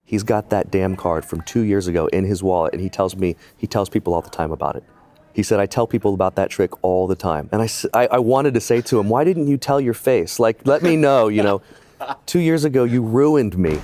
He's got that damn card from 2 years ago in his wallet, and he tells people all the time about it. He said, I tell people about that trick all the time. And I wanted to say to him, why didn't you tell your face? Like, let me know, 2 years ago, you ruined me.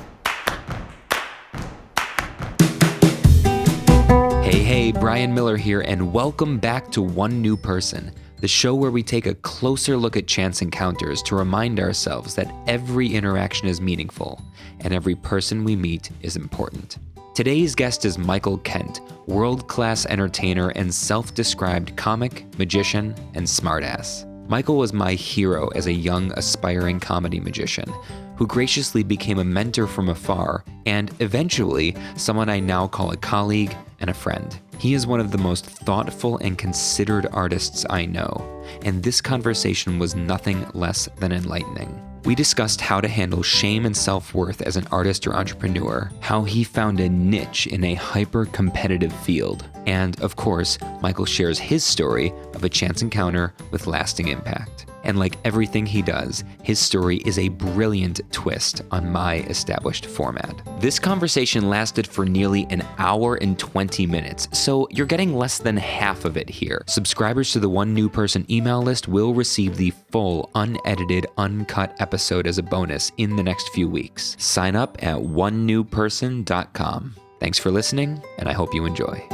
Hey, Brian Miller here, and welcome back to One New Person, the show where we take a closer look at chance encounters to remind ourselves that every interaction is meaningful and every person we meet is important. Today's guest is Michael Kent, world-class entertainer and self-described comic, magician, and smartass. Michael was my hero as a young, aspiring comedy magician who graciously became a mentor from afar and eventually someone I now call a colleague and a friend. He is one of the most thoughtful and considered artists I know, and this conversation was nothing less than enlightening. We discussed how to handle shame and self-worth as an artist or entrepreneur, how he found a niche in a hyper-competitive field, and of course, Michael shares his story of a chance encounter with lasting impact. And like everything he does, his story is a brilliant twist on my established format. This conversation lasted for nearly an hour and 20 minutes, so you're getting less than half of it here. Subscribers to the One New Person email list will receive the full, unedited, uncut episode as a bonus in the next few weeks. Sign up at onenewperson.com. Thanks for listening, and I hope you enjoy.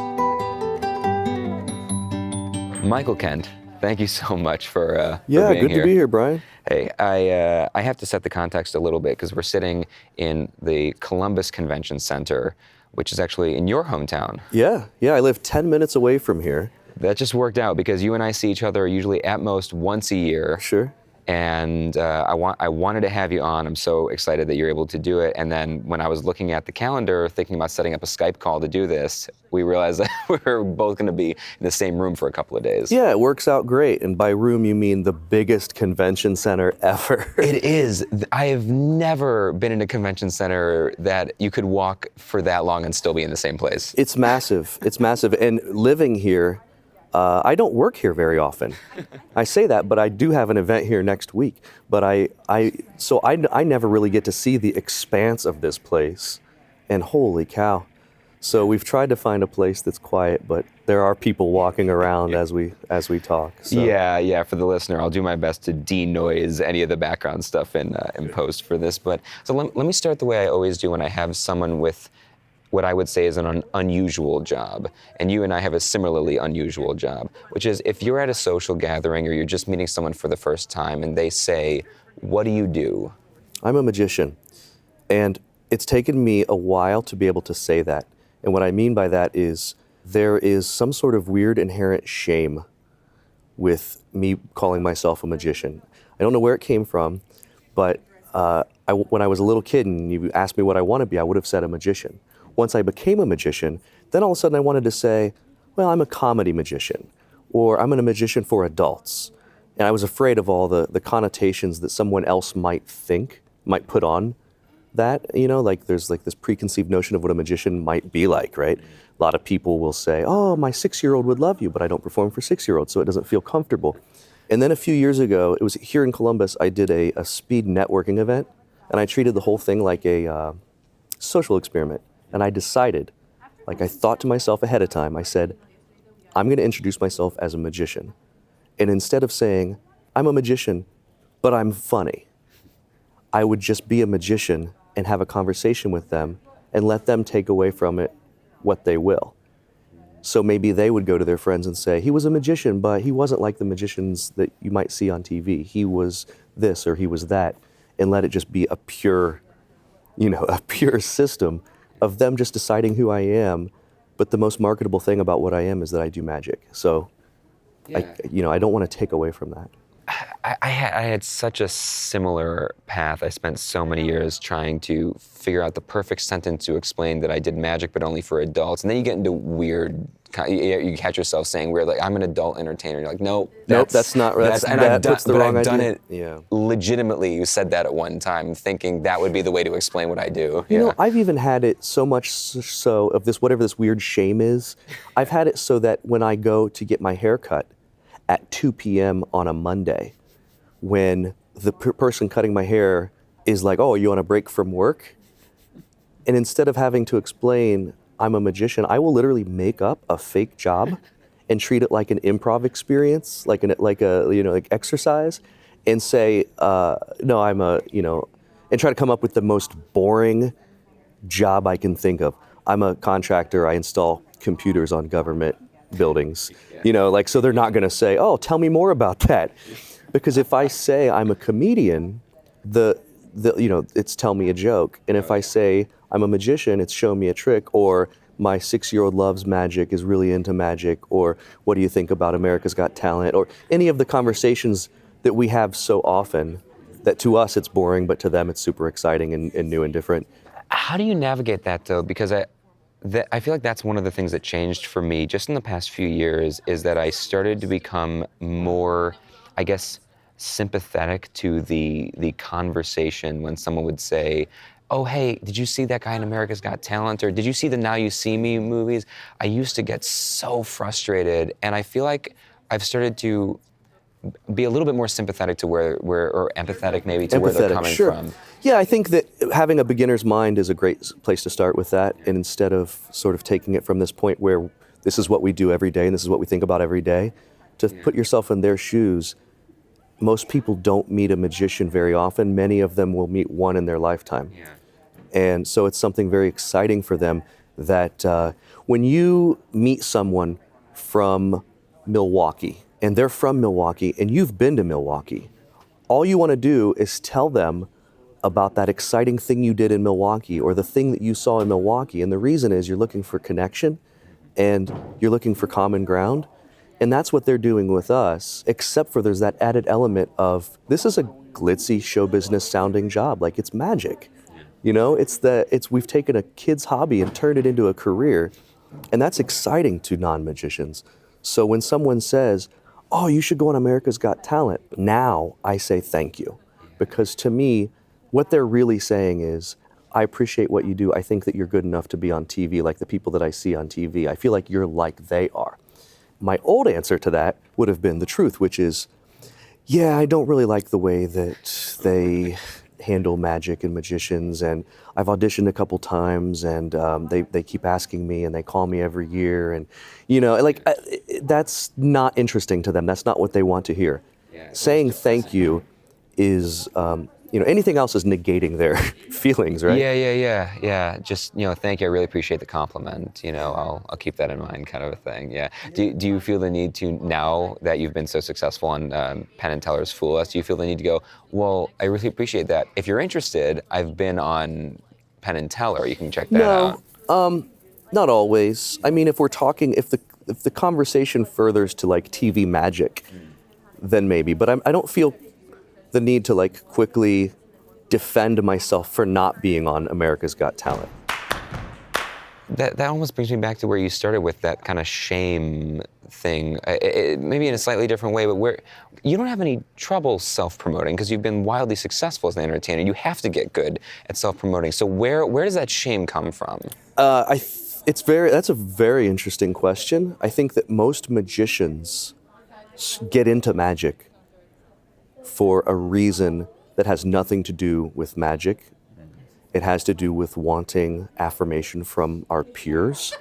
Michael Kent, thank you so much for being here. Yeah, good to be here, Brian. Hey, I have to set the context a little bit because we're sitting in the Columbus Convention Center, which is actually in your hometown. Yeah, I live 10 minutes away from here. That just worked out because you and I see each other usually at most once a year. Sure. And I wanted to have you on. I'm so excited that you're able to do it. And then when I was looking at the calendar, thinking about setting up a Skype call to do this, we realized that we were both going to be in the same room for a couple of days. Yeah, it works out great. And by room, you mean the biggest convention center ever. It is. I have never been in a convention center that you could walk for that long and still be in the same place. It's massive. It's massive. And living here, I don't work here very often. I say that, but I do have an event here next week. But I never really get to see the expanse of this place. And holy cow. So we've tried to find a place that's quiet, but there are people walking around as we talk. So. Yeah. For the listener, I'll do my best to denoise any of the background stuff in post for this. But so let me start the way I always do when I have someone with what I would say is an unusual job. And you and I have a similarly unusual job, which is if you're at a social gathering or you're just meeting someone for the first time and they say, what do you do? I'm a magician. And it's taken me a while to be able to say that. And what I mean by that is there is some sort of weird inherent shame with me calling myself a magician. I don't know where it came from, but when I was a little kid and you asked me what I want to be, I would have said a magician. Once I became a magician, then all of a sudden I wanted to say, well, I'm a comedy magician, or I'm a magician for adults. And I was afraid of all the connotations that someone else might put on that, like there's like this preconceived notion of what a magician might be like, right? A lot of people will say, oh, my 6-year-old would love you, but I don't perform for 6-year-olds, so it doesn't feel comfortable. And then a few years ago, it was here in Columbus, I did a speed networking event, and I treated the whole thing like a social experiment. And I decided, I thought to myself ahead of time, I said, I'm going to introduce myself as a magician. And instead of saying, I'm a magician, but I'm funny, I would just be a magician and have a conversation with them and let them take away from it what they will. So maybe they would go to their friends and say, he was a magician, but he wasn't like the magicians that you might see on TV. He was this or he was that, and let it just be a pure system of them just deciding who I am. But the most marketable thing about what I am is that I do magic. So, yeah. I don't want to take away from that. I had such a similar path. I spent so many years trying to figure out the perfect sentence to explain that I did magic, but only for adults. And then you get into weird, you catch yourself saying weird, like, I'm an adult entertainer. You're like, nope, that's not right. I've done it legitimately. You said that at one time, thinking that would be the way to explain what I do. I've even had it so much so of this, whatever this weird shame is, I've had it so that when I go to get my hair cut at 2 p.m. on a Monday, when the person cutting my hair is like, oh, you on a break from work? And instead of having to explain I'm a magician, I will literally make up a fake job and treat it like an improv experience, like exercise, and say, no, I'm a, and try to come up with the most boring job I can think of. I'm a contractor. I install computers on government buildings. So they're not going to say, "Oh, tell me more about that," because if I say I'm a comedian, it's tell me a joke, and if I say I'm a magician, it's show me a trick, or my 6-year-old loves magic, is really into magic, or what do you think about America's Got Talent, or any of the conversations that we have so often that to us it's boring, but to them it's super exciting and new and different. How do you navigate that though? Because I feel like that's one of the things that changed for me just in the past few years is that I started to become more, I guess, sympathetic to the conversation when someone would say, "Oh, hey, did you see that guy in America's Got Talent?" Or "Did you see the Now You See Me movies?" I used to get so frustrated, and I feel like I've started to be a little bit more sympathetic to where or empathetic maybe to where they're coming sure. from. Yeah, I think that having a beginner's mind is a great place to start with that. And instead of sort of taking it from this point where this is what we do every day and this is what we think about every day, to put yourself in their shoes. Most people don't meet a magician very often. Many of them will meet one in their lifetime. Yeah. And so it's something very exciting for them that when you meet someone from Milwaukee, and they're from Milwaukee, and you've been to Milwaukee, all you want to do is tell them about that exciting thing you did in Milwaukee or the thing that you saw in Milwaukee. And the reason is you're looking for connection and you're looking for common ground. And that's what they're doing with us, except for there's that added element of this is a glitzy show business sounding job. Like it's magic. We've taken a kid's hobby and turned it into a career. And that's exciting to non-magicians. So when someone says, "Oh, you should go on America's Got Talent," now I say thank you. Because to me, what they're really saying is, I appreciate what you do. I think that you're good enough to be on TV like the people that I see on TV. I feel like you're like they are. My old answer to that would have been the truth, which is, yeah, I don't really like the way that they handle magic and magicians, and I've auditioned a couple times, and they keep asking me, and they call me every year, and that's not interesting to them. That's not what they want to hear. Saying thank you is, anything else is negating their feelings, right? Yeah. Just, thank you. I really appreciate the compliment. I'll keep that in mind, kind of a thing. Yeah. Do you feel the need to, now that you've been so successful on Penn and Teller's Fool Us, do you feel the need to go, well, I really appreciate that. If you're interested, I've been on Penn and Teller. You can check that out. Not always. I mean, if we're talking, if the conversation furthers to like TV magic, then maybe. But I don't feel the need to like quickly defend myself for not being on America's Got Talent. That almost brings me back to where you started with that kind of shame thing, maybe in a slightly different way, but where you don't have any trouble self-promoting because you've been wildly successful as an entertainer. You have to get good at self-promoting. So where does that shame come from? That's a very interesting question. I think that most magicians get into magic for a reason that has nothing to do with magic. It has to do with wanting affirmation from our peers.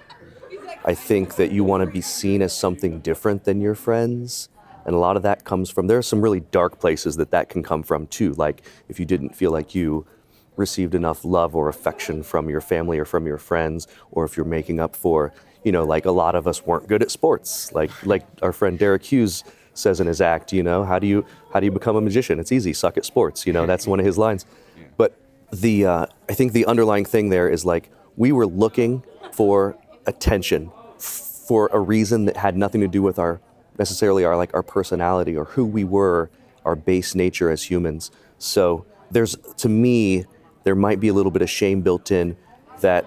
I think that you want to be seen as something different than your friends. And a lot of that comes from, there are some really dark places that can come from too. Like if you didn't feel like you received enough love or affection from your family or from your friends, or if you're making up for, like a lot of us weren't good at sports. Like our friend Derek Hughes says in his act, how do you become a magician? It's easy, suck at sports. That's one of his lines. But I think the underlying thing there is like we were looking for attention for a reason that had nothing to do with our personality or who we were, our base nature as humans. So to me, there might be a little bit of shame built in that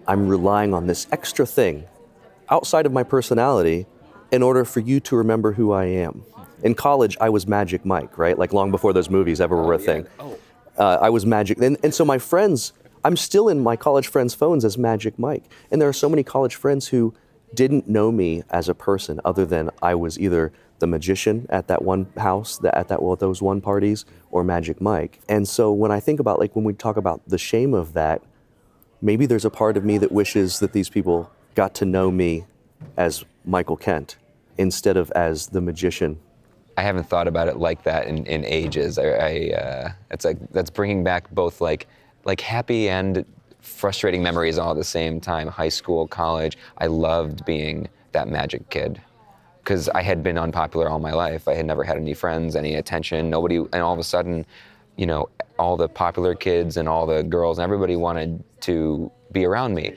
I'm relying on this extra thing outside of my personality in order for you to remember who I am. In college, I was Magic Mike, right? Like long before those movies ever were a thing. I was Magic. And so my friends, I'm still in my college friends' phones as Magic Mike. And there are so many college friends who didn't know me as a person other than I was either the magician at that one house, those one parties, or Magic Mike. And so when I think about when we talk about the shame of that, maybe there's a part of me that wishes that these people got to know me as Michael Kent instead of as the magician. I haven't thought about it like that in ages. It's like that's bringing back both like happy and frustrating memories all at the same time. High school, college. I loved being that magic kid because I had been unpopular all my life. I had never had any friends, any attention, nobody, and all of a sudden, you know, all the popular kids and all the girls and everybody wanted to be around me.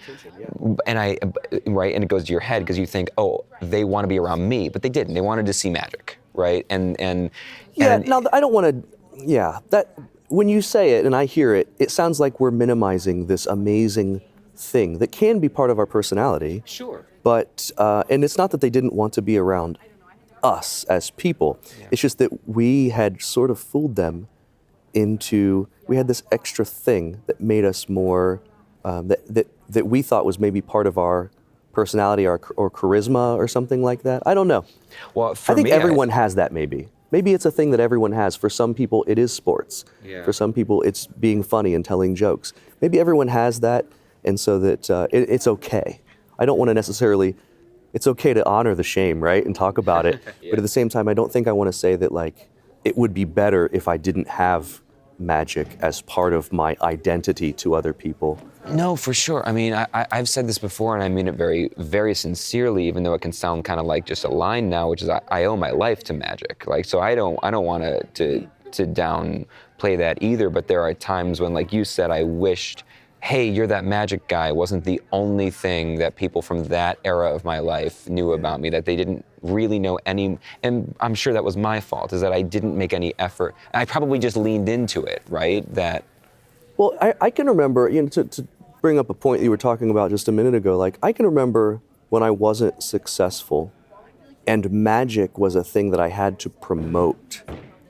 And and it goes to your head because you think, oh, they want to be around me, but they didn't. They wanted to see magic, right? Now I don't want to, that, when you say it and I hear it, it sounds like we're minimizing this amazing thing that can be part of our personality. Sure. But, and it's not that they didn't want to be around us as people. Yeah. It's just that we had sort of fooled them into, we had this extra thing that made us more, that we thought was maybe part of our personality or charisma or something like that. I don't know. Well, I think everyone has that maybe. Maybe it's a thing that everyone has. For some people, it is sports. Yeah. For some people, it's being funny and telling jokes. Maybe everyone has that, and so that it's okay. I don't want to necessarily, it's okay to honor the shame, right, and talk about it. Yeah. But at the same time, I don't think I want to say that, like, it would be better if I didn't have magic as part of my identity to other people. No, for sure. I mean, I've said this before, and I mean it very, very sincerely, even though it can sound kind of like just a line now, which is I owe my life to magic. Like, so I don't want to downplay that either. But there are times when, like you said, I wished, hey, you're that magic guy wasn't the only thing that people from that era of my life knew about me, that they didn't really know any, and I'm sure that was my fault, is that I didn't make any effort. I probably just leaned into it, right? Well, I can remember, to bring up a point you were talking about just a minute ago, like, I can remember when I wasn't successful and magic was a thing that I had to promote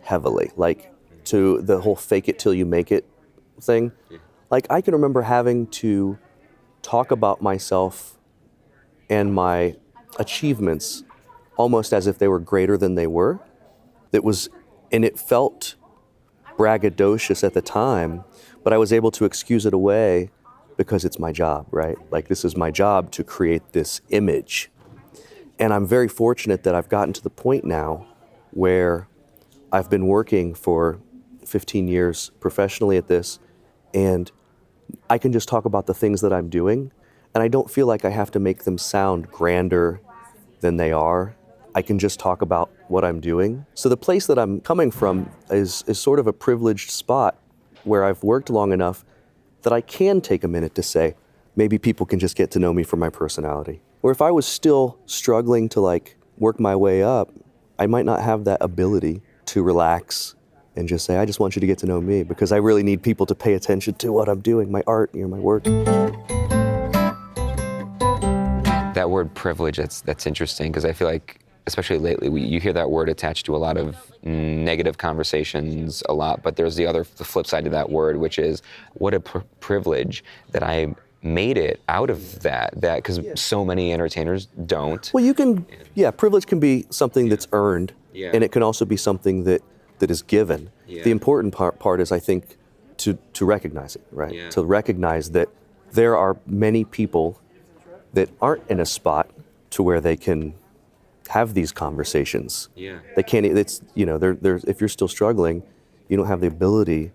heavily, like, to the whole fake it till you make it thing. Like, I can remember having to talk about myself and my achievements almost as if they were greater than they were. And it felt braggadocious at the time, but I was able to excuse it away because it's my job, right? Like, this is my job to create this image. And I'm very fortunate that I've gotten to the point now where I've been working for 15 years professionally at this, and I can just talk about the things that I'm doing, and I don't feel like I have to make them sound grander than they are. I can just talk about what I'm doing. So the place that I'm coming from is sort of a privileged spot where I've worked long enough that I can take a minute to say, maybe people can just get to know me for my personality. Or if I was still struggling to, like, work my way up, I might not have that ability to relax and just say, I just want you to get to know me, because I really need people to pay attention to what I'm doing, my art, my work. That word privilege, that's interesting, because I feel like, especially lately, you hear that word attached to a lot of negative conversations a lot, but there's the flip side to that word, which is, what a privilege that I made it out of that, because so many entertainers don't. Well, privilege can be something that's earned, and it can also be something that is given. Yeah. The important part is, I think, to recognize it, right? Yeah. To recognize that there are many people that aren't in a spot to where they can have these conversations. Yeah. They can't, it's, if you're still struggling, you don't have the ability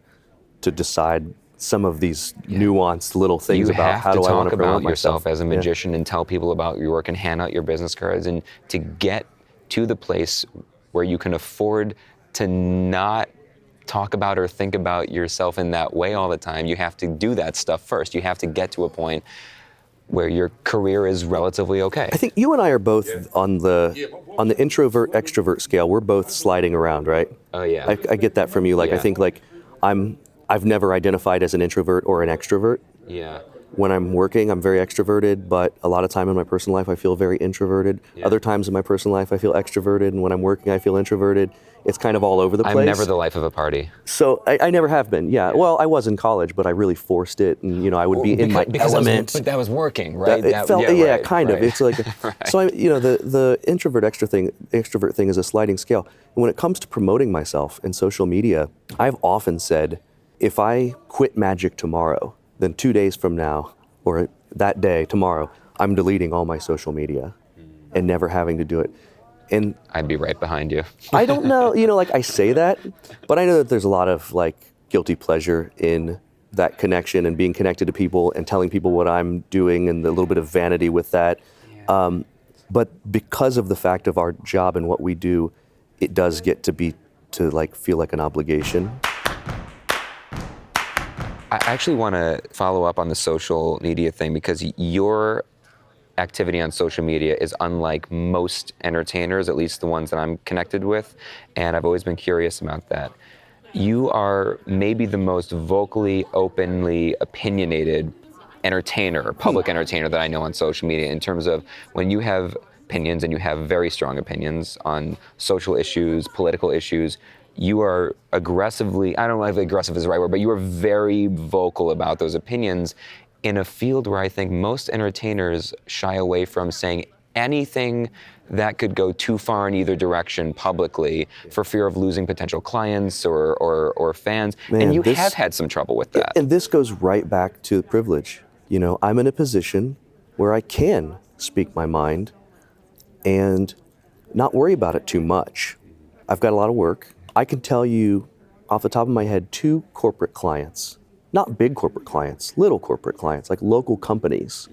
to decide some of these nuanced little things about how do I want to promote myself. You have to talk about yourself as a magician and tell people about your work and hand out your business cards, and to get to the place where you can afford to not talk about or think about yourself in that way all the time. You have to do that stuff first. You have to get to a point where your career is relatively okay. I think you and I are both on the introvert extrovert scale. We're both sliding around, right? Oh yeah. I get that from you. Like, I think, like, I've never identified as an introvert or an extrovert. Yeah. When I'm working, I'm very extroverted, but a lot of time in my personal life, I feel very introverted. Yeah. Other times in my personal life, I feel extroverted, and when I'm working, I feel introverted. It's kind of all over the place. I'm never the life of a party. So I never have been, yeah. Well, I was in college, but I really forced it, and, I would be in my element. But that was working, right? It felt, kind of. It's like, right. So the introvert extrovert thing is a sliding scale. And when it comes to promoting myself in social media, I've often said, if I quit magic tomorrow, then 2 days from now, or that day, tomorrow, I'm deleting all my social media and never having to do it. And I'd be right behind you. I don't know, like I say that, but I know that there's a lot of like guilty pleasure in that connection and being connected to people and telling people what I'm doing and a little bit of vanity with that. But because of the fact of our job and what we do, it does get to like feel like an obligation. I actually want to follow up on the social media thing because your activity on social media is unlike most entertainers, at least the ones that I'm connected with, and I've always been curious about that. You are maybe the most vocally, openly opinionated entertainer, public entertainer that I know on social media in terms of when you have opinions, and you have very strong opinions on social issues, political issues, you are aggressively, I don't know if aggressive is the right word, but you are very vocal about those opinions in a field where I think most entertainers shy away from saying anything that could go too far in either direction publicly for fear of losing potential clients or fans. Man, and you have had some trouble with that. And this goes right back to privilege. I'm in a position where I can speak my mind and not worry about it too much. I've got a lot of work. I can tell you off the top of my head 2 corporate clients, not big corporate clients, little corporate clients, like local companies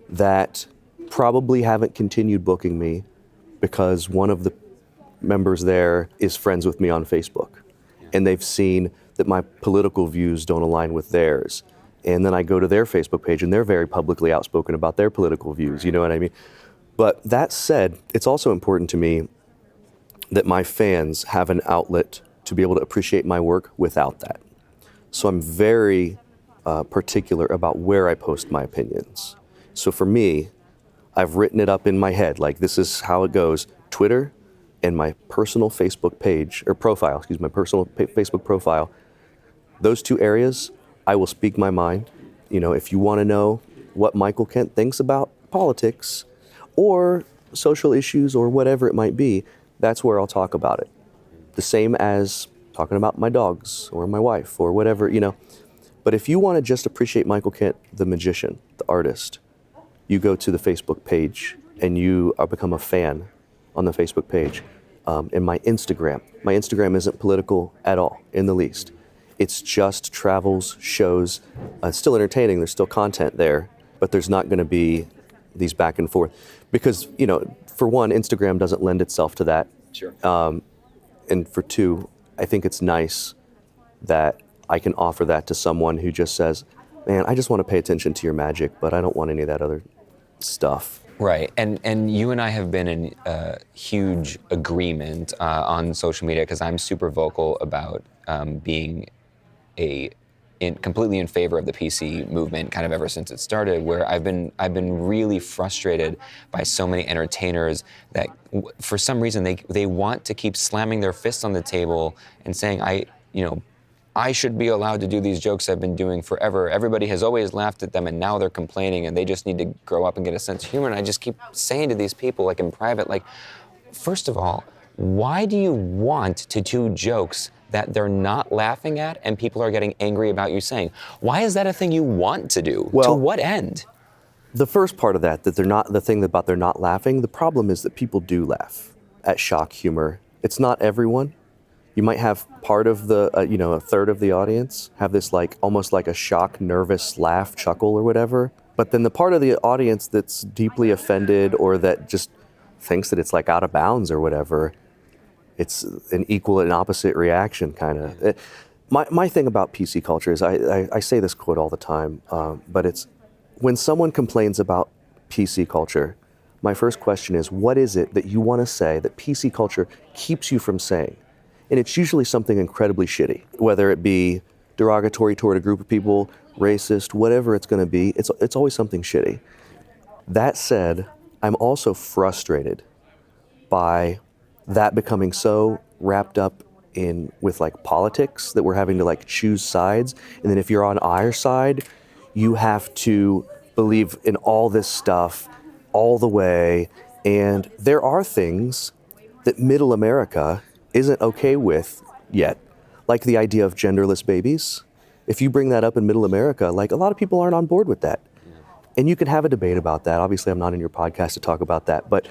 that probably haven't continued booking me because one of the members there is friends with me on Facebook. And they've seen that my political views don't align with theirs. And then I go to their Facebook page and they're very publicly outspoken about their political views, you know what I mean? But that said, it's also important to me that my fans have an outlet to be able to appreciate my work without that. So I'm very particular about where I post my opinions. So for me, I've written it up in my head, like this is how it goes. Twitter and my personal Facebook page, or profile, my personal Facebook profile, those 2 areas, I will speak my mind. If you want to know what Michael Kent thinks about politics or social issues or whatever it might be, that's where I'll talk about it. The same as talking about my dogs or my wife or whatever, But if you want to just appreciate Michael Kent, the magician, the artist, you go to the Facebook page and you become a fan on the Facebook page. And my Instagram isn't political at all, in the least. It's just travels, shows. It's still entertaining, there's still content there, but there's not going to be these back and forth. Because, for one, Instagram doesn't lend itself to that. Sure. And for 2, I think it's nice that I can offer that to someone who just says, man, I just want to pay attention to your magic, but I don't want any of that other stuff. Right, and you and I have been in huge agreement on social media because I'm super vocal about being completely in favor of the PC movement kind of ever since it started, where I've been really frustrated by so many entertainers that for some reason they want to keep slamming their fists on the table and saying I should be allowed to do these jokes I've been doing forever. Everybody has always laughed at them and now they're complaining and they just need to grow up and get a sense of humor. And I just keep saying to these people, like in private, like, first of all, why do you want to do jokes that they're not laughing at and people are getting angry about you saying? Why is that a thing you want to do? Well, to what end? The first part of that they're not, the thing about they're not laughing, the problem is that people do laugh at shock humor. It's not everyone. You might have part of the, a third of the audience have this like, almost like a shock, nervous laugh, chuckle or whatever. But then the part of the audience that's deeply offended or that just thinks that it's like out of bounds or whatever, it's an equal and opposite reaction kind of. My thing about PC culture is I say this quote all the time, but it's when someone complains about PC culture, my first question is, what is it that you want to say that PC culture keeps you from saying? And it's usually something incredibly shitty, whether it be derogatory toward a group of people, racist, whatever it's going to be, it's always something shitty. That said, I'm also frustrated by that becoming so wrapped up in with like politics that we're having to like choose sides. And then if you're on our side, you have to believe in all this stuff all the way. And there are things that middle America isn't okay with yet, like the idea of genderless babies. If you bring that up in middle America, like a lot of people aren't on board with that. And you can have a debate about that. Obviously, I'm not in your podcast to talk about that, but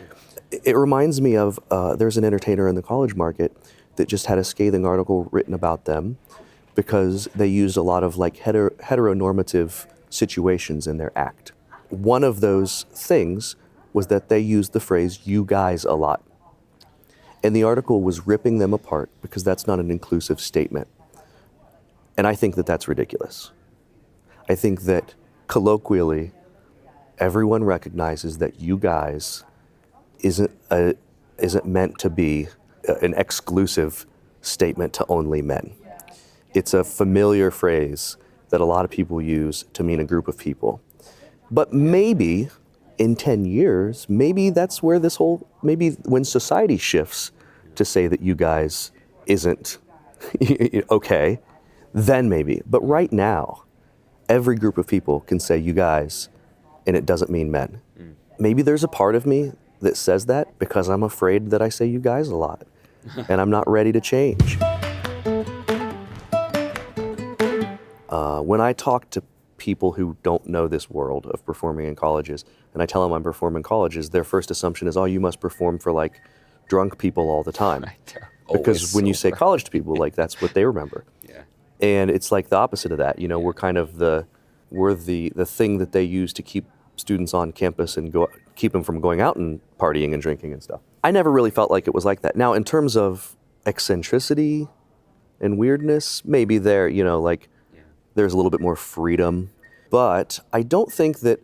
it reminds me of there's an entertainer in the college market that just had a scathing article written about them because they used a lot of like heteronormative situations in their act. One of those things was that they used the phrase "you guys" a lot. And the article was ripping them apart because that's not an inclusive statement. And I think that that's ridiculous. I think that colloquially, everyone recognizes that "you guys" isn't meant to be an exclusive statement to only men. It's a familiar phrase that a lot of people use to mean a group of people. But maybe in 10 years, maybe that's where maybe when society shifts to say that "you guys" isn't okay, then maybe. But right now, every group of people can say "you guys" and it doesn't mean men. Maybe there's a part of me that says that because I'm afraid that I say "you guys" a lot and I'm not ready to change. When I talk to people who don't know this world of performing in colleges and I tell them I'm performing in colleges, their first assumption is, oh, you must perform for like drunk people all the time. Right. Because when you say college to people, like that's what they remember. Yeah. And it's like the opposite of that. You know, we're kind of the thing that they use to keep students on campus and keep them from going out and partying and drinking and stuff. I never really felt like it was like that. Now, in terms of eccentricity and weirdness, maybe there's a little bit more freedom. But I don't think that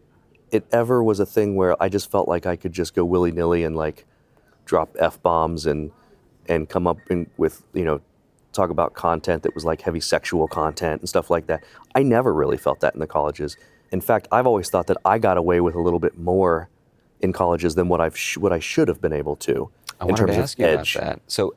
it ever was a thing where I just felt like I could just go willy-nilly and like drop F-bombs and come up with, talk about content that was like heavy sexual content and stuff like that. I never really felt that in the colleges. In fact, I've always thought that I got away with a little bit more in colleges than what I should have been able to in terms of edge. About that. So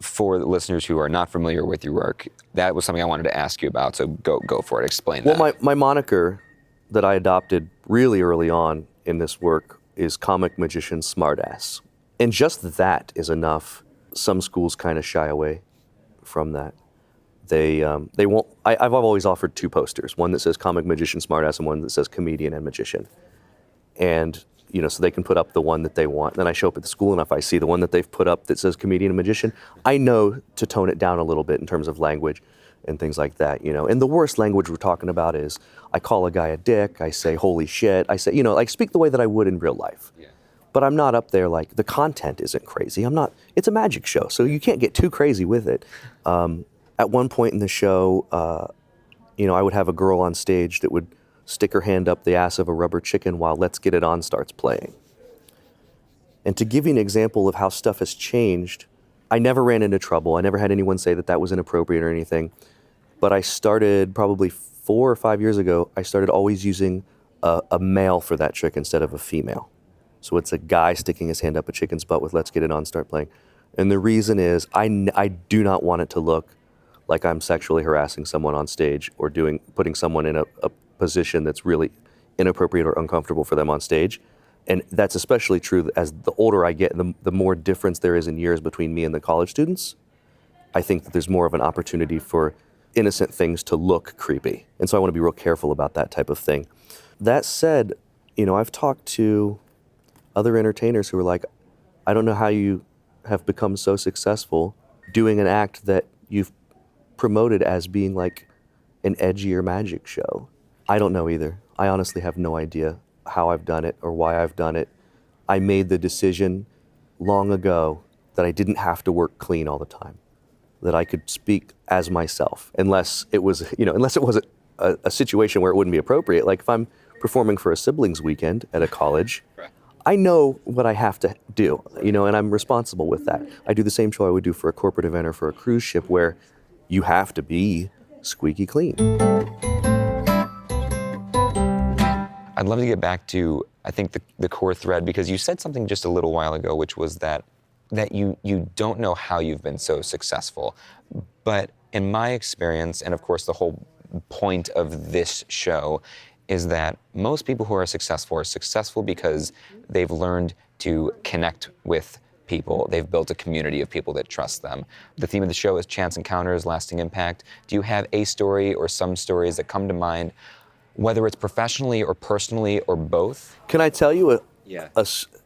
for the listeners who are not familiar with your work, that was something I wanted to ask you about. So go for it. Explain that. Well, my moniker that I adopted really early on in this work is comic magician smartass. And just that is enough. Some schools kind of shy away from that. They won't. I've always offered two posters, one that says comic magician smartass and one that says comedian and magician. And so they can put up the one that they want. Then I show up at the school, and if I see the one that they've put up that says comedian and magician, I know to tone it down a little bit in terms of language and things like that. And the worst language we're talking about is I call a guy a dick, I say holy shit, I say, like speak the way that I would in real life. Yeah. But I'm not up there like the content isn't crazy. It's a magic show, so you can't get too crazy with it. At one point in the show, I would have a girl on stage that would stick her hand up the ass of a rubber chicken while Let's Get It On starts playing. And to give you an example of how stuff has changed, I never ran into trouble. I never had anyone say that was inappropriate or anything. But I started probably 4 or 5 years ago, I started always using a male for that trick instead of a female. So it's a guy sticking his hand up a chicken's butt with Let's Get It On start playing. And the reason is I do not want it to look like I'm sexually harassing someone on stage or putting someone in a position that's really inappropriate or uncomfortable for them on stage. And that's especially true as the older I get, the more difference there is in years between me and the college students. I think that there's more of an opportunity for innocent things to look creepy. And so I want to be real careful about that type of thing. That said, I've talked to other entertainers who are like, I don't know how you have become so successful doing an act that you've promoted as being like an edgier magic show. I don't know either. I honestly have no idea how I've done it or why I've done it. I made the decision long ago that I didn't have to work clean all the time, that I could speak as myself, unless it was a situation where it wouldn't be appropriate. Like if I'm performing for a siblings weekend at a college, I know what I have to do, and I'm responsible with that. I do the same show I would do for a corporate event or for a cruise ship where you have to be squeaky clean. I'd love to get back to, I think, the core thread, because you said something just a little while ago, which was that you don't know how you've been so successful. But in my experience, and of course the whole point of this show, is that most people who are successful because they've learned to connect with people. They've built a community of people that trust them. The theme of the show is chance encounters, lasting impact. Do you have a story or some stories that come to mind whether it's professionally or personally or both? Can I tell you Yeah.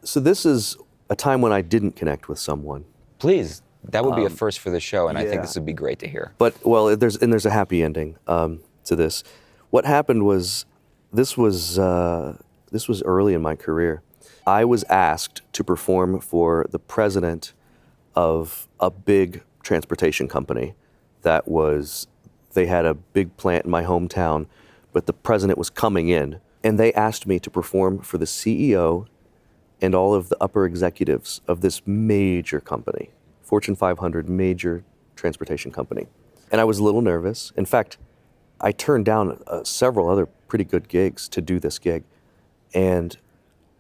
so this is a time when I didn't connect with someone. Please, that would be a first for the show, and I think yeah. this would be great to hear. But well, there's a happy ending to this. What happened was, this was early in my career. I was asked to perform for the president of a big transportation company. They had a big plant in my hometown, but the president was coming in, and they asked me to perform for the CEO and all of the upper executives of this major company, Fortune 500 major transportation company. And I was a little nervous. In fact, I turned down several other pretty good gigs to do this gig. And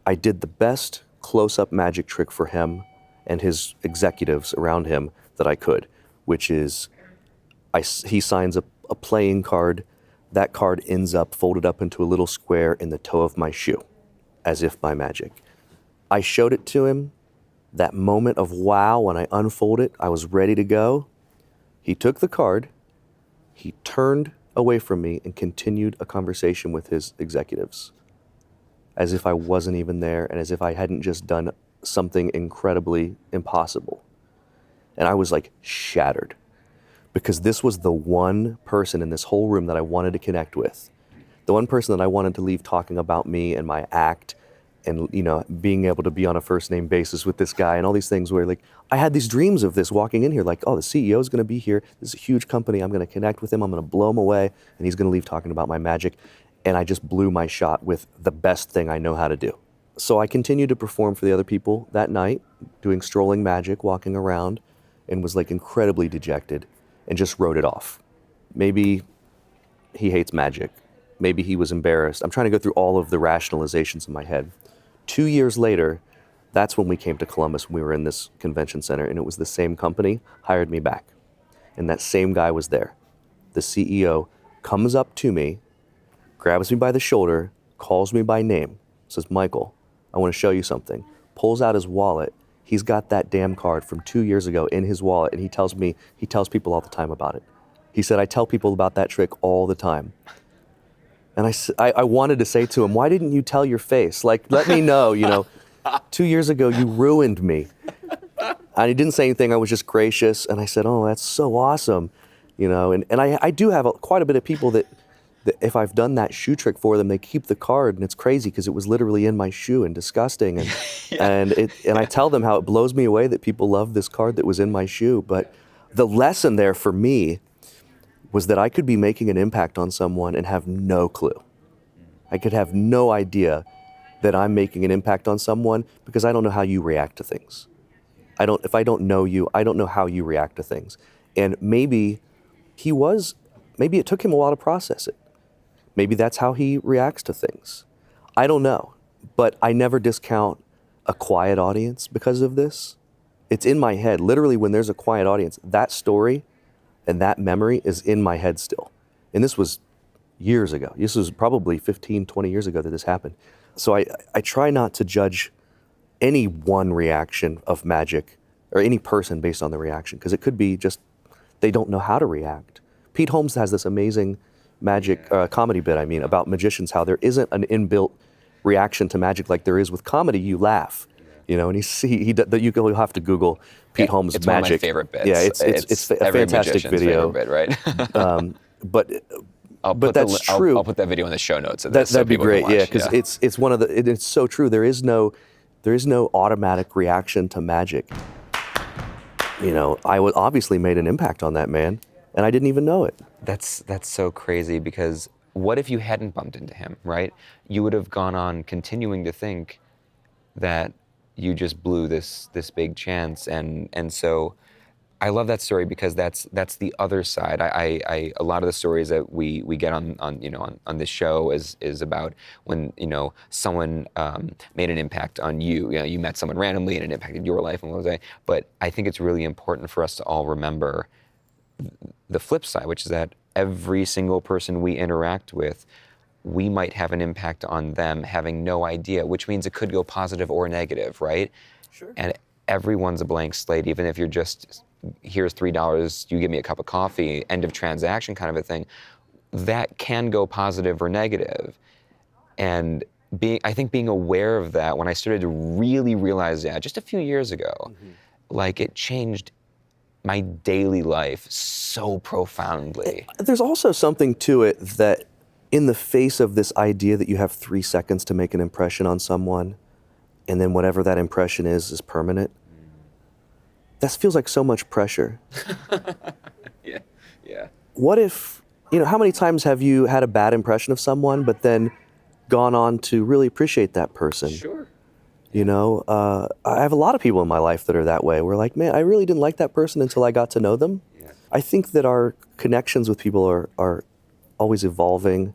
I did the best close-up magic trick for him and his executives around him that I could, which is he signs a playing card. That card ends up folded up into a little square in the toe of my shoe, as if by magic. I showed it to him. That moment of wow, when I unfold it, I was ready to go. He took the card, he turned away from me and continued a conversation with his executives, as if I wasn't even there and as if I hadn't just done something incredibly impossible. And I was like shattered, because this was the one person in this whole room that I wanted to connect with. The one person that I wanted to leave talking about me and my act, and being able to be on a first name basis with this guy and all these things where like I had these dreams of this walking in here, like, oh, the CEO is going to be here. This is a huge company. I'm going to connect with him. I'm going to blow him away, and he's going to leave talking about my magic. And I just blew my shot with the best thing I know how to do. So I continued to perform for the other people that night, doing strolling magic, walking around, and was like incredibly dejected and just wrote it off. Maybe he hates magic. Maybe he was embarrassed. I'm trying to go through all of the rationalizations in my head. 2 years later, that's when we came to Columbus. We were in this convention center, and it was the same company hired me back. And that same guy was there. The CEO comes up to me, grabs me by the shoulder, calls me by name, says, Michael, I want to show you something. Pulls out his wallet. He's got that damn card from 2 years ago in his wallet, and he tells people all the time about it. He said, I tell people about that trick all the time. And I wanted to say to him, why didn't you tell your face? Like, let me know, 2 years ago you ruined me. And he didn't say anything. I was just gracious. And I said, oh, that's so awesome. And I do have quite a bit of people that if I've done that shoe trick for them, they keep the card. And it's crazy because it was literally in my shoe and disgusting. And, and I tell them how it blows me away that people love this card that was in my shoe. But the lesson there for me was that I could be making an impact on someone and have no clue. I could have no idea that I'm making an impact on someone because I don't know how you react to things. If I don't know you, I don't know how you react to things. And maybe it took him a while to process it. Maybe that's how he reacts to things. I don't know, but I never discount a quiet audience because of this. It's in my head. Literally, when there's a quiet audience, that story and that memory is in my head still. And this was years ago. This was probably 15, 20 years ago that this happened. So I try not to judge any one reaction of magic or any person based on the reaction, because it could be just they don't know how to react. Pete Holmes has this amazing magic comedy bit, about magicians, how there isn't an inbuilt reaction to magic like there is with comedy. You laugh. And you'll have to Google Pete Holmes it's magic. It's one of my favorite bits. Yeah, it's a fantastic video. Favorite bit, right? But that's true. I'll put that video in the show notes of this. That'd be great. Yeah, because it's one of the. It's so true. There is no automatic reaction to magic. I obviously made an impact on that man, and I didn't even know it. That's so crazy, because what if you hadn't bumped into him, right? You would have gone on continuing to think that you just blew this big chance, and so I love that story, because that's the other side. A lot of the stories that we get on this show is about when someone made an impact on you. You met someone randomly and it impacted your life and what was I. But I think it's really important for us to all remember the flip side, which is that every single person we interact with, we might have an impact on them having no idea, which means it could go positive or negative, right? Sure. And everyone's a blank slate, even if you're just, here's $3, you give me a cup of coffee, end of transaction kind of a thing. that can go positive or negative. And I think being aware of that, when I started to really realize that just a few years ago, like it changed my daily life so profoundly. There's also something to it that in the face of this idea that you have 3 seconds to make an impression on someone, and then whatever that impression is permanent, that feels like so much pressure. Yeah. What if, how many times have you had a bad impression of someone, but then gone on to really appreciate that person? Sure. I have a lot of people in my life that are that way. We're like, man, I really didn't like that person until I got to know them. Yeah. I think that our connections with people are always evolving.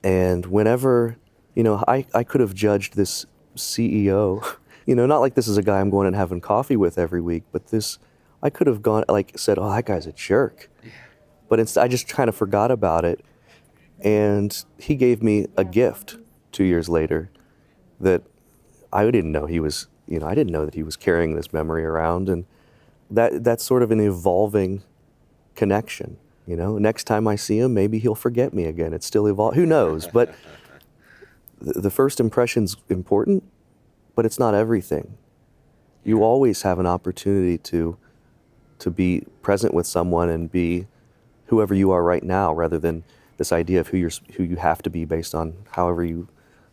And whenever, I could have judged this CEO, not like this is a guy I'm going and having coffee with every week, but I could have said, oh, that guy's a jerk. Yeah. But instead, I just kind of forgot about it. And he gave me a gift 2 years later that I didn't know he was, I didn't know that he was carrying this memory around. And that's sort of an evolving connection. Next time I see him, maybe he'll forget me again. It's still evolving. Who knows? But the first impression's important, but it's not everything. You always have an opportunity to be present with someone and be whoever you are right now, rather than this idea of who you have to be based on however you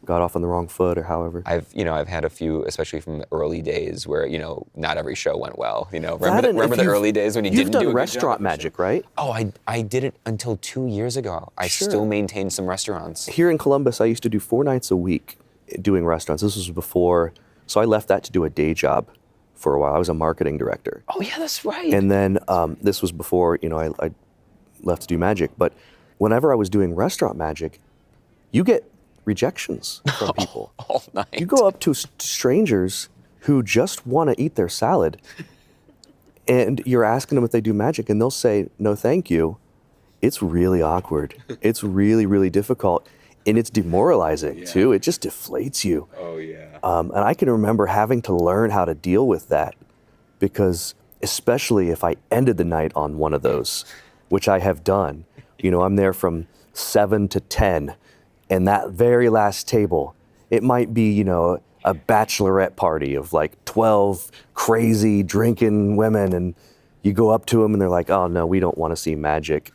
got off on the wrong foot or however. I've had a few, especially from the early days, where not every show went well. Remember the early days when you didn't do a You've done good restaurant job magic, right? Oh, I did it until 2 years ago. I Sure. still maintained some restaurants. Here in Columbus, I used to do 4 nights a week doing restaurants. This was before, so I left that to do a day job for a while. I was a marketing director. Oh yeah, that's right. And then this was before, I left to do magic. But whenever I was doing restaurant magic, you get rejections from people. All night. You go up to strangers who just want to eat their salad, and you're asking them if they do magic, and they'll say, no, thank you. It's really awkward. It's really, really difficult. And it's demoralizing, too. It just deflates you. Oh, yeah. And I can remember having to learn how to deal with that, because especially if I ended the night on one of those, which I have done, I'm there from 7 to 10, and that very last table, it might be, a bachelorette party of like 12 crazy drinking women, and you go up to them and they're like, oh no, we don't want to see magic.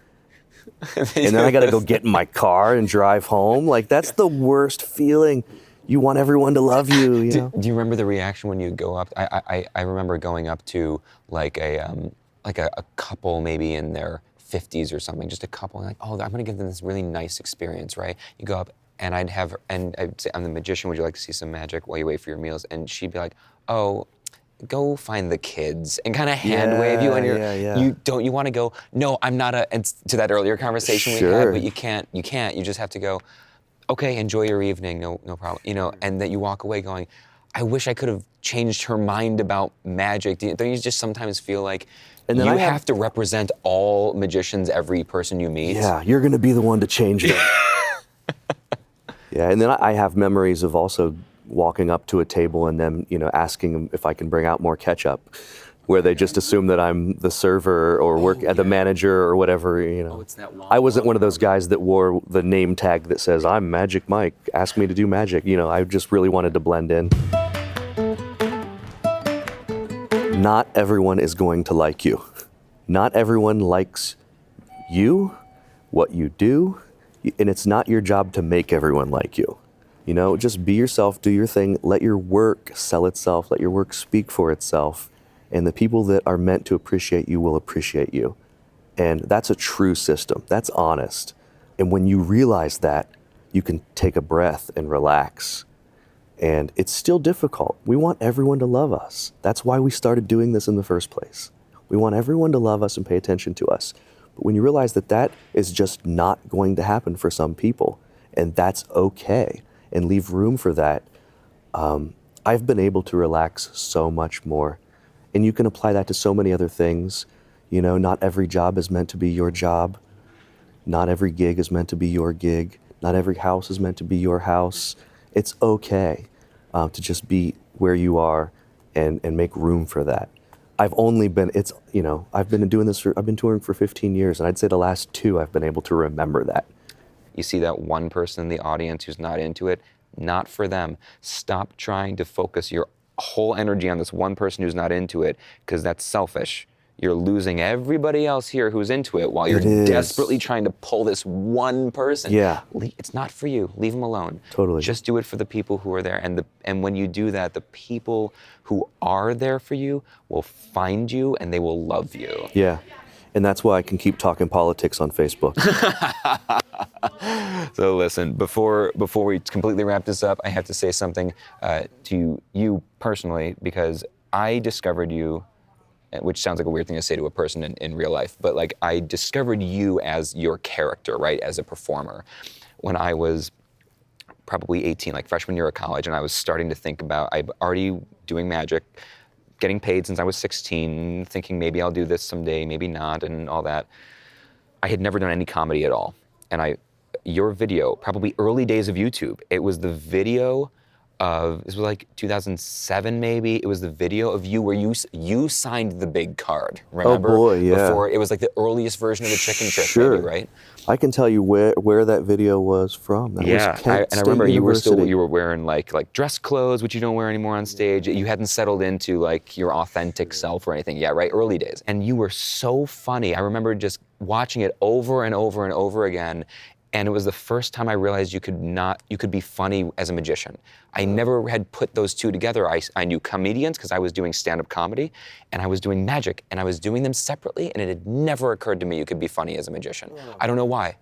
And then I got to go get in my car and drive home. Like, that's the worst feeling. You want everyone to love you, Do you remember the reaction when you go up? I remember going up to like a couple maybe in their 50s or something, just a couple, and like, oh, I'm gonna give them this really nice experience, right? You go up and I'd say, I'm the magician, would you like to see some magic while you wait for your meals? And she'd be like, oh, go find the kids, and kind of hand wave you, and you want to go, no, I'm not and to that earlier conversation we had, but you can't, you just have to go, okay, enjoy your evening, no problem, and then you walk away going, I wish I could have changed her mind about magic. Don't you just sometimes feel like you have to represent all magicians, every person you meet? Yeah, you're gonna be the one to change them. Yeah, and then I have memories of also walking up to a table and then, asking them if I can bring out more ketchup, where they just assume that I'm the server or work at the manager or whatever, Oh, it's that I wasn't one of those guys that wore the name tag that says, I'm Magic Mike, ask me to do magic. I just really wanted to blend in. Not everyone is going to like you. Not everyone likes you, what you do, and it's not your job to make everyone like you. Just be yourself, do your thing, let your work sell itself, let your work speak for itself, and the people that are meant to appreciate you will appreciate you. And that's a true system, that's honest. And when you realize that, you can take a breath and relax. And it's still difficult. We want everyone to love us. That's why we started doing this in the first place. We want everyone to love us and pay attention to us. But when you realize that is just not going to happen for some people, and that's okay, and leave room for that, I've been able to relax so much more. And you can apply that to so many other things. Not every job is meant to be your job. Not every gig is meant to be your gig. Not every house is meant to be your house. It's okay to just be where you are and make room for that. I've been touring for 15 years, and I'd say the last 2 I've been able to remember that. You see that one person in the audience who's not into it, not for them. Stop trying to focus your whole energy on this one person who's not into it, because that's selfish. You're losing everybody else here who's into it while you're desperately trying to pull this one person. Yeah. It's not for you. Leave them alone. Totally. Just do it for the people who are there. And when you do that, the people who are there for you will find you and they will love you. Yeah. And that's why I can keep talking politics on Facebook. So listen, before we completely wrap this up, I have to say something to you personally, because I discovered you, which sounds like a weird thing to say to a person in real life, but like I discovered you as your character, right, as a performer, when I was probably 18, like freshman year of college, and I was starting to think about, I'm already doing magic, getting paid since I was 16, thinking maybe I'll do this someday, maybe not, and all that. I had never done any comedy at all. And your video, probably early days of YouTube, it was the video of, this was like 2007 maybe, it was the video of you where you signed the big card, remember? Oh boy, yeah. Before, it was like the earliest version of the chicken trick, Sure. maybe, right? I can tell you where that video was from. That was Kent I State remember University. you were wearing like dress clothes, which you don't wear anymore on stage. You hadn't settled into like your authentic self or anything. Yeah, right, early days. And you were so funny. I remember just watching it over and over and over again. And it was the first time I realized you could be funny as a magician. I never had put those two together. I knew comedians because I was doing stand-up comedy, and I was doing magic, and I was doing them separately, and it had never occurred to me you could be funny as a magician. I don't know why.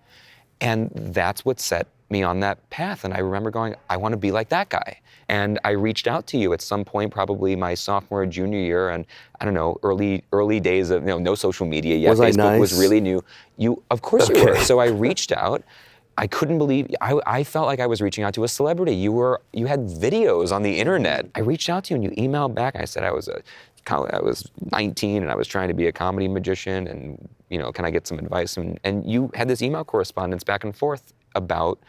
And that's what set me on that path. And I remember going, I want to be like that guy. And I reached out to you at some point, probably my sophomore or junior year, and I don't know, early days of no social media yet. Was I Facebook nice? was really new. Of course you were. So I reached out. I couldn't believe, I felt like I was reaching out to a celebrity. You had videos on the internet. I reached out to you and you emailed back. I said I was 19 and I was trying to be a comedy magician, and can I get some advice? And you had this email correspondence back and forth about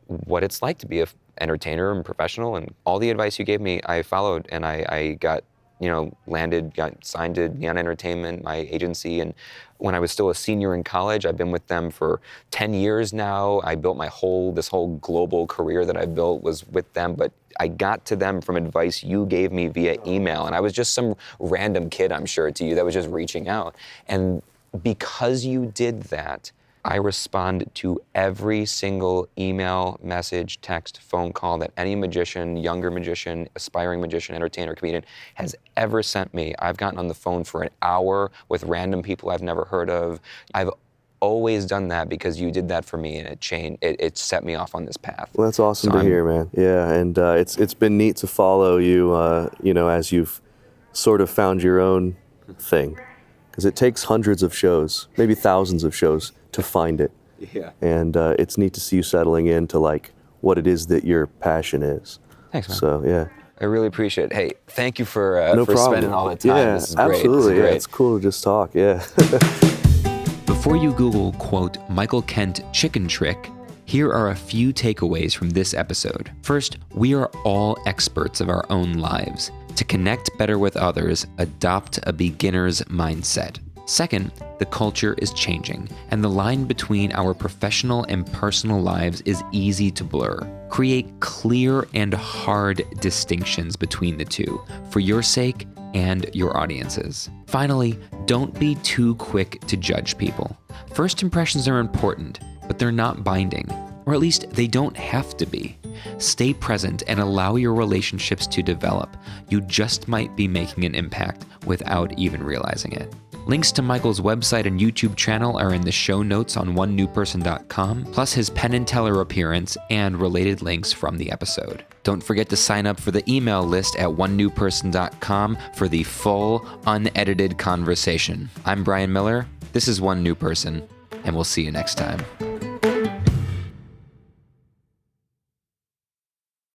what it's like to be an entertainer and professional, and all the advice you gave me, I followed, and I got got signed to Neon Entertainment, my agency. And when I was still a senior in college, I've been with them for 10 years now. I built this whole global career that I built was with them, but I got to them from advice you gave me via email. And I was just some random kid, I'm sure, to you that was just reaching out. And because you did that, I respond to every single email, message, text, phone call that any magician, younger magician, aspiring magician, entertainer, comedian has ever sent me. I've gotten on the phone for an hour with random people I've never heard of. I've always done that because you did that for me, and it set me off on this path. Well, that's awesome to hear, man. Yeah, and it's been neat to follow you, as you've sort of found your own thing. Because it takes hundreds of shows, maybe thousands of shows, to find it. Yeah. And it's neat to see you settling into like what it is that your passion is. Thanks, man. So yeah. I really appreciate it. Hey, thank you for No problem. spending all the time. Yeah, This is great. absolutely. This is Yeah, great. it's cool to just talk. Yeah. Before you Google, quote, Michael Kent chicken trick, here are a few takeaways from this episode. First, we are all experts of our own lives. To connect better with others, adopt a beginner's mindset. Second, the culture is changing, and the line between our professional and personal lives is easy to blur. Create clear and hard distinctions between the two, for your sake and your audience's. Finally, don't be too quick to judge people. First impressions are important, but they're not binding, or at least they don't have to be. Stay present and allow your relationships to develop. You just might be making an impact without even realizing it. Links to Michael's website and YouTube channel are in the show notes on onenewperson.com, plus his Penn and Teller appearance and related links from the episode. Don't forget to sign up for the email list at onenewperson.com for the full, unedited conversation. I'm Brian Miller. This is One New Person, and we'll see you next time.